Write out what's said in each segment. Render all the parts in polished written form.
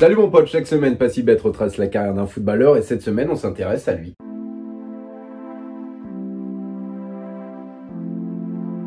Salut mon pote, chaque semaine Passibet retrace la carrière d'un footballeur et cette semaine on s'intéresse à lui.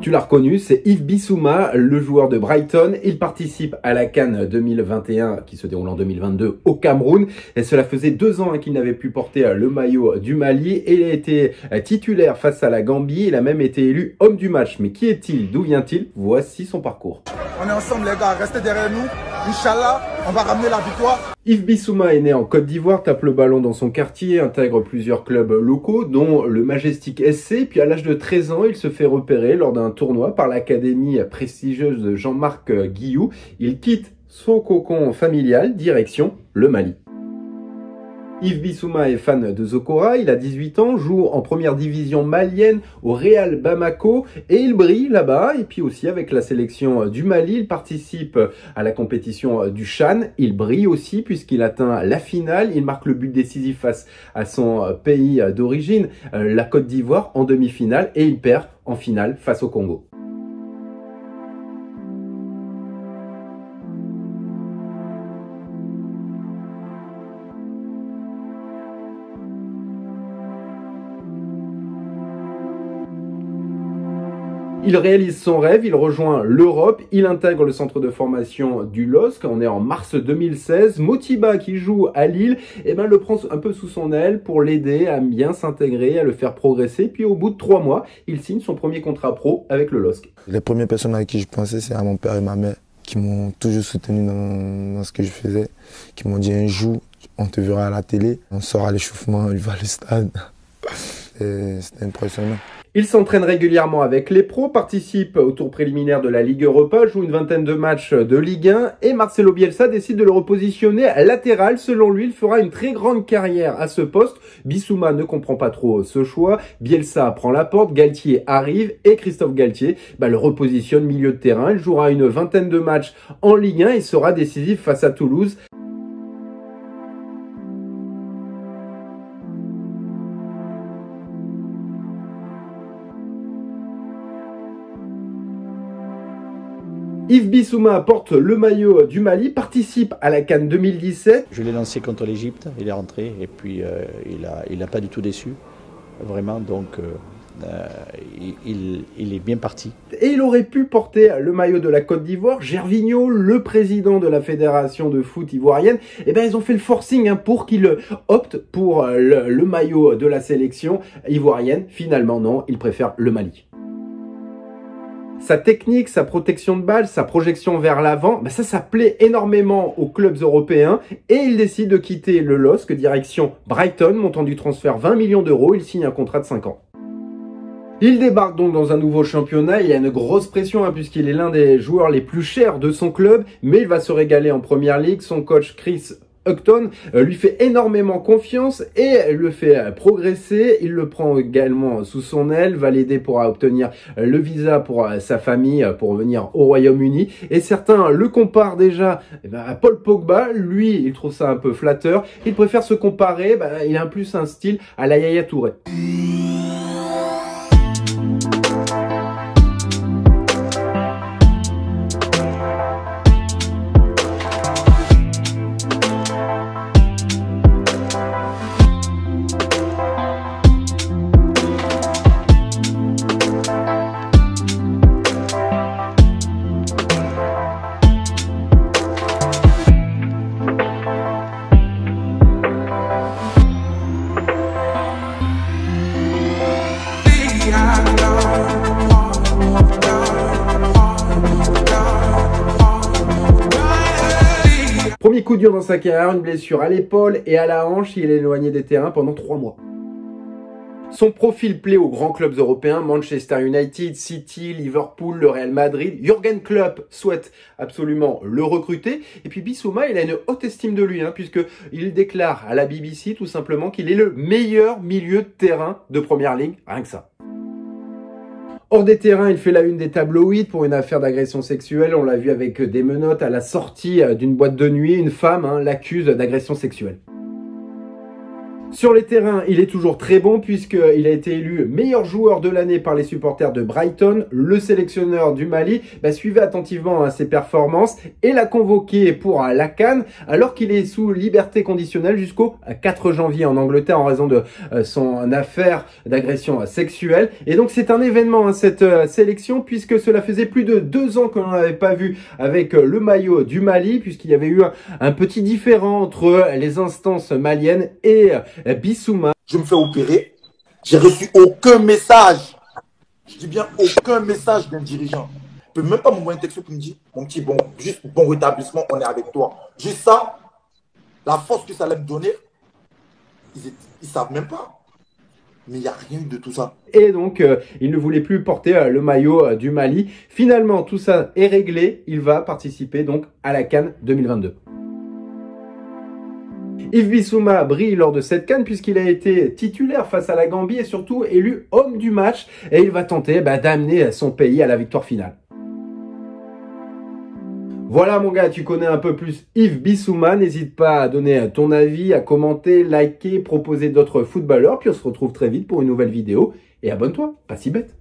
Tu l'as reconnu, c'est Yves Bissouma, le joueur de Brighton. Il participe à la CAN 2021 qui se déroule en 2022 au Cameroun. Et cela faisait 2 ans qu'il n'avait plus porté le maillot du Mali. Et il a été titulaire face à la Gambie. Il a même été élu homme du match. Mais qui est-il? D'où vient-il? Voici son parcours. On est ensemble les gars, restez derrière nous. Inch'Allah, on va ramener la victoire. Yves Bissouma est né en Côte d'Ivoire, tape le ballon dans son quartier, intègre plusieurs clubs locaux, dont le Majestic SC. Puis à l'âge de 13 ans, il se fait repérer lors d'un tournoi par l'académie prestigieuse de Jean-Marc Guillou. Il quitte son cocon familial, direction le Mali. Yves Bissouma est fan de Zokora, il a 18 ans, joue en première division malienne au Real Bamako et il brille là-bas. Et puis aussi avec la sélection du Mali, il participe à la compétition du CHAN. Il brille aussi puisqu'il atteint la finale, il marque le but décisif face à son pays d'origine, la Côte d'Ivoire, en demi-finale et il perd en finale face au Congo. Il réalise son rêve, il rejoint l'Europe, il intègre le centre de formation du LOSC, on est en mars 2016. Motiba, qui joue à Lille, le prend un peu sous son aile pour l'aider à bien s'intégrer, à le faire progresser. Puis au bout de 3 mois, il signe son premier contrat pro avec le LOSC. Les premières personnes à qui je pensais, c'est à mon père et ma mère, qui m'ont toujours soutenu dans ce que je faisais, qui m'ont dit un jour, on te verra à la télé, on sort à l'échauffement, il va au stade. C'était impressionnant. Il s'entraîne régulièrement avec les pros, participe au tour préliminaire de la Ligue Europa, joue une vingtaine de matchs de Ligue 1 et Marcelo Bielsa décide de le repositionner latéral. Selon lui, il fera une très grande carrière à ce poste. Bissouma ne comprend pas trop ce choix. Bielsa prend la porte, Galtier arrive et Christophe Galtier le repositionne milieu de terrain. Il jouera une vingtaine de matchs en Ligue 1 et sera décisif face à Toulouse. Yves Bissouma porte le maillot du Mali, participe à la CAN 2017. Je l'ai lancé contre l'Égypte, il est rentré et puis il n'a pas du tout déçu, vraiment, donc il est bien parti. Et il aurait pu porter le maillot de la Côte d'Ivoire. Gervinho, le président de la fédération de foot ivoirienne, ils ont fait le forcing pour qu'il opte pour le maillot de la sélection ivoirienne. Finalement non, il préfère le Mali. Sa technique, sa protection de balle, sa projection vers l'avant, ça plaît énormément aux clubs européens et il décide de quitter le LOSC direction Brighton, montant du transfert 20 millions d'euros, il signe un contrat de 5 ans. Il débarque donc dans un nouveau championnat, il a une grosse pression puisqu'il est l'un des joueurs les plus chers de son club, mais il va se régaler en Première Ligue. Son coach Chris Hughton lui fait énormément confiance et le fait progresser. Il le prend également sous son aile, va l'aider pour obtenir le visa pour sa famille, pour venir au Royaume-Uni. Et certains le comparent déjà à Paul Pogba. Lui, il trouve ça un peu flatteur. Il préfère se comparer, il a plus un style à la Yaya Touré. Premier coup dur dans sa carrière, une blessure à l'épaule et à la hanche, il est éloigné des terrains pendant 3 mois. Son profil plaît aux grands clubs européens, Manchester United, City, Liverpool, le Real Madrid. Jürgen Klopp souhaite absolument le recruter. Et puis Bissouma, il a une haute estime de lui, puisqu'il déclare à la BBC tout simplement qu'il est le meilleur milieu de terrain de Première Ligue, rien que ça. Hors des terrains, il fait la une des tabloïds pour une affaire d'agression sexuelle. On l'a vu avec des menottes à la sortie d'une boîte de nuit. Une femme l'accuse d'agression sexuelle. Sur les terrains, il est toujours très bon puisqu'il a été élu meilleur joueur de l'année par les supporters de Brighton. Le sélectionneur du Mali suivait attentivement ses performances et l'a convoqué pour la CAN alors qu'il est sous liberté conditionnelle jusqu'au 4 janvier en Angleterre en raison de son affaire d'agression sexuelle. Et donc c'est un événement cette sélection puisque cela faisait plus de 2 ans que l'on n'avait pas vu avec le maillot du Mali puisqu'il y avait eu un petit différend entre les instances maliennes et Bissouma. Je me fais opérer. J'ai reçu aucun message. Je dis bien aucun message d'un dirigeant. Il ne peut même pas m'envoyer un texte qui me dit, mon petit, bon, juste bon rétablissement, on est avec toi. Juste ça, la force que ça allait me donner, ils ne savent même pas. Mais il n'y a rien de tout ça. Et donc, il ne voulait plus porter le maillot du Mali. Finalement, tout ça est réglé. Il va participer donc à la CAN 2022. Yves Bissouma brille lors de cette CAN puisqu'il a été titulaire face à la Gambie et surtout élu homme du match. Et il va tenter d'amener son pays à la victoire finale. Voilà mon gars, tu connais un peu plus Yves Bissouma. N'hésite pas à donner ton avis, à commenter, liker, proposer d'autres footballeurs. Puis on se retrouve très vite pour une nouvelle vidéo. Et abonne-toi, pas si bête.